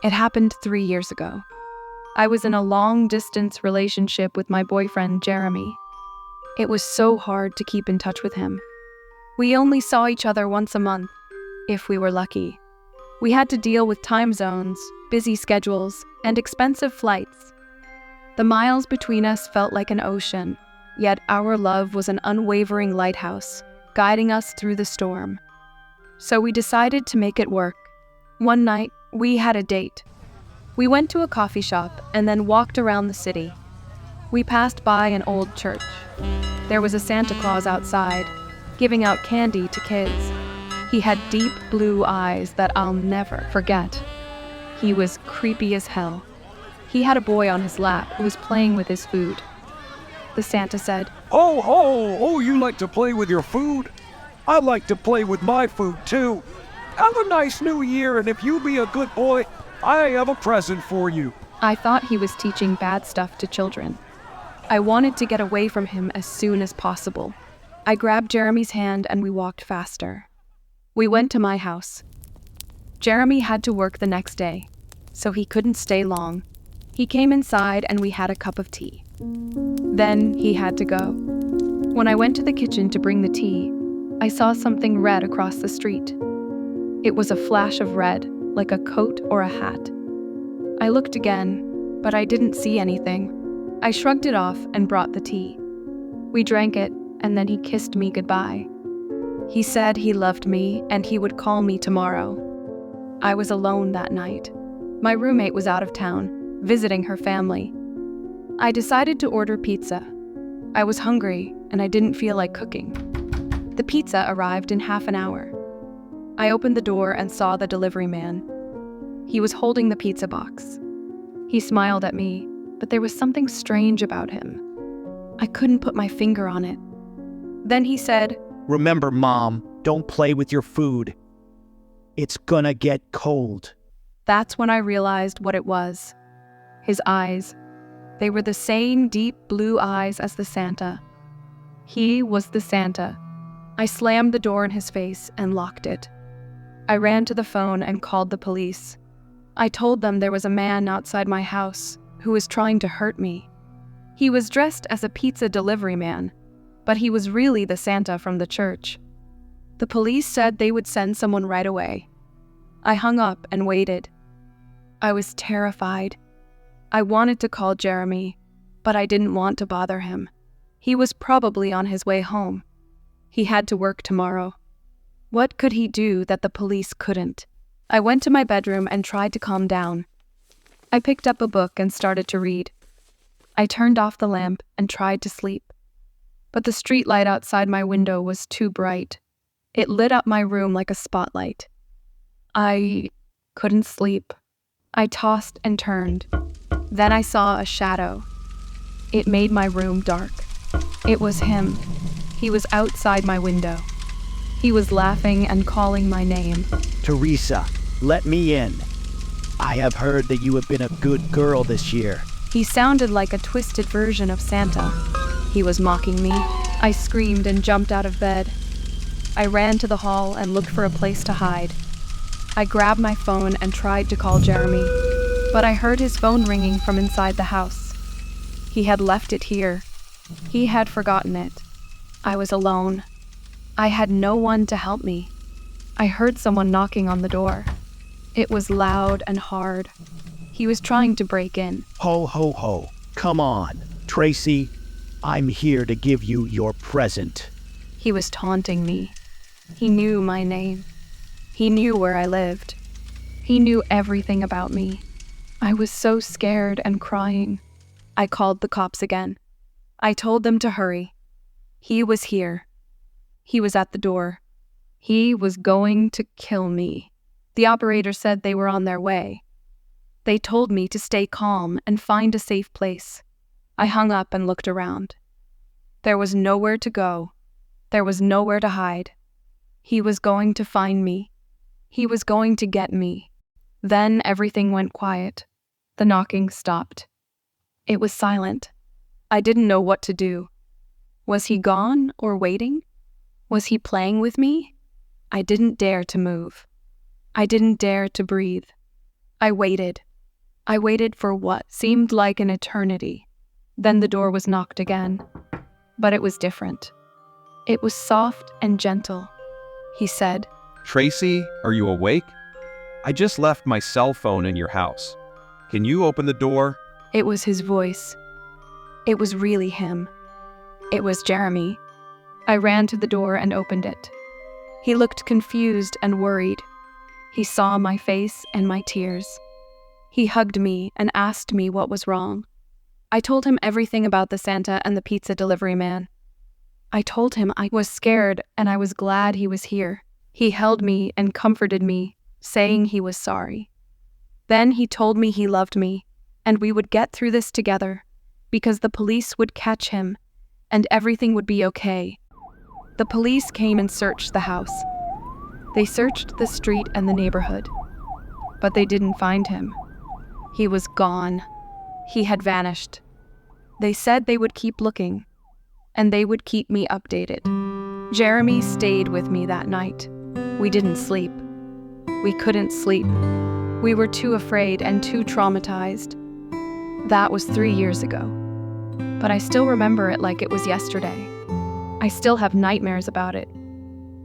It happened 3 years ago. I was in a long-distance relationship with my boyfriend, Jeremy. It was so hard to keep in touch with him. We only saw each other once a month, if we were lucky. We had to deal with time zones, busy schedules, and expensive flights. The miles between us felt like an ocean, yet our love was an unwavering lighthouse, guiding us through the storm. So we decided to make it work. One night, we had a date. We went to a coffee shop and then walked around the city. We passed by an old church. There was a Santa Claus outside, giving out candy to kids. He had deep blue eyes that I'll never forget. He was creepy as hell. He had a boy on his lap who was playing with his food. The Santa said, Oh, you like to play with your food? I like to play with my food too. Have a nice new year, and if you be a good boy, I have a present for you. I thought he was teaching bad stuff to children. I wanted to get away from him as soon as possible. I grabbed Jeremy's hand and we walked faster. We went to my house. Jeremy had to work the next day, so he couldn't stay long. He came inside and we had a cup of tea. Then he had to go. When I went to the kitchen to bring the tea, I saw something red across the street. It was a flash of red, like a coat or a hat. I looked again, but I didn't see anything. I shrugged it off and brought the tea. We drank it, and then he kissed me goodbye. He said he loved me and he would call me tomorrow. I was alone that night. My roommate was out of town, visiting her family. I decided to order pizza. I was hungry and I didn't feel like cooking. The pizza arrived in half an hour. I opened the door and saw the delivery man. He was holding the pizza box. He smiled at me, but there was something strange about him. I couldn't put my finger on it. Then he said, Remember, Mom, don't play with your food. It's gonna get cold. That's when I realized what it was. His eyes. They were the same deep blue eyes as the Santa. He was the Santa. I slammed the door in his face and locked it. I ran to the phone and called the police. I told them there was a man outside my house who was trying to hurt me. He was dressed as a pizza delivery man, but he was really the Santa from the church. The police said they would send someone right away. I hung up and waited. I was terrified. I wanted to call Jeremy, but I didn't want to bother him. He was probably on his way home. He had to work tomorrow. What could he do that the police couldn't? I went to my bedroom and tried to calm down. I picked up a book and started to read. I turned off the lamp and tried to sleep. But the street light outside my window was too bright. It lit up my room like a spotlight. I couldn't sleep. I tossed and turned. Then I saw a shadow. It made my room dark. It was him. He was outside my window. He was laughing and calling my name. Teresa, let me in. I have heard that you have been a good girl this year. He sounded like a twisted version of Santa. He was mocking me. I screamed and jumped out of bed. I ran to the hall and looked for a place to hide. I grabbed my phone and tried to call Jeremy, but I heard his phone ringing from inside the house. He had left it here. He had forgotten it. I was alone. I had no one to help me. I heard someone knocking on the door. It was loud and hard. He was trying to break in. Ho, ho, ho. Come on. Tracy, I'm here to give you your present. He was taunting me. He knew my name. He knew where I lived. He knew everything about me. I was so scared and crying. I called the cops again. I told them to hurry. He was here. He was at the door. He was going to kill me. The operator said they were on their way. They told me to stay calm and find a safe place. I hung up and looked around. There was nowhere to go. There was nowhere to hide. He was going to find me. He was going to get me. Then everything went quiet. The knocking stopped. It was silent. I didn't know what to do. Was he gone or waiting? Was he playing with me? I didn't dare to move. I didn't dare to breathe. I waited. I waited for what seemed like an eternity. Then the door was knocked again. But it was different. It was soft and gentle. He said, Tracy, are you awake? I just left my cell phone in your house. Can you open the door? It was his voice. It was really him. It was Jeremy. I ran to the door and opened it. He looked confused and worried. He saw my face and my tears. He hugged me and asked me what was wrong. I told him everything about the Santa and the pizza delivery man. I told him I was scared and I was glad he was here. He held me and comforted me, saying he was sorry. Then he told me he loved me, and we would get through this together, because the police would catch him, and everything would be okay. The police came and searched the house. They searched the street and the neighborhood, but they didn't find him. He was gone. He had vanished. They said they would keep looking, and they would keep me updated. Jeremy stayed with me that night. We didn't sleep. We couldn't sleep. We were too afraid and too traumatized. That was 3 years ago. But I still remember it like it was yesterday. I still have nightmares about it.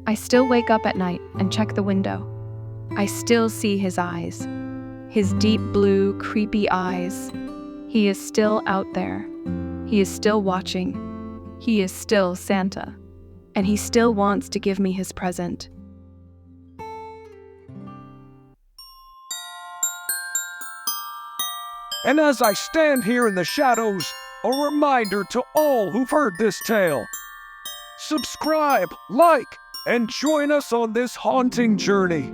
I still wake up at night and check the window. I still see his eyes. His deep blue, creepy eyes. He is still out there. He is still watching. He is still Santa. And he still wants to give me his present. And as I stand here in the shadows, a reminder to all who've heard this tale. Subscribe, like, and join us on this haunting journey.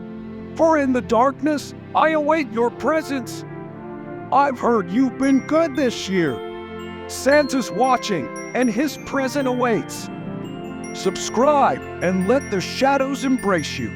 For in the darkness, I await your presence. I've heard you've been good this year. Santa's watching, and his present awaits. Subscribe and let the shadows embrace you.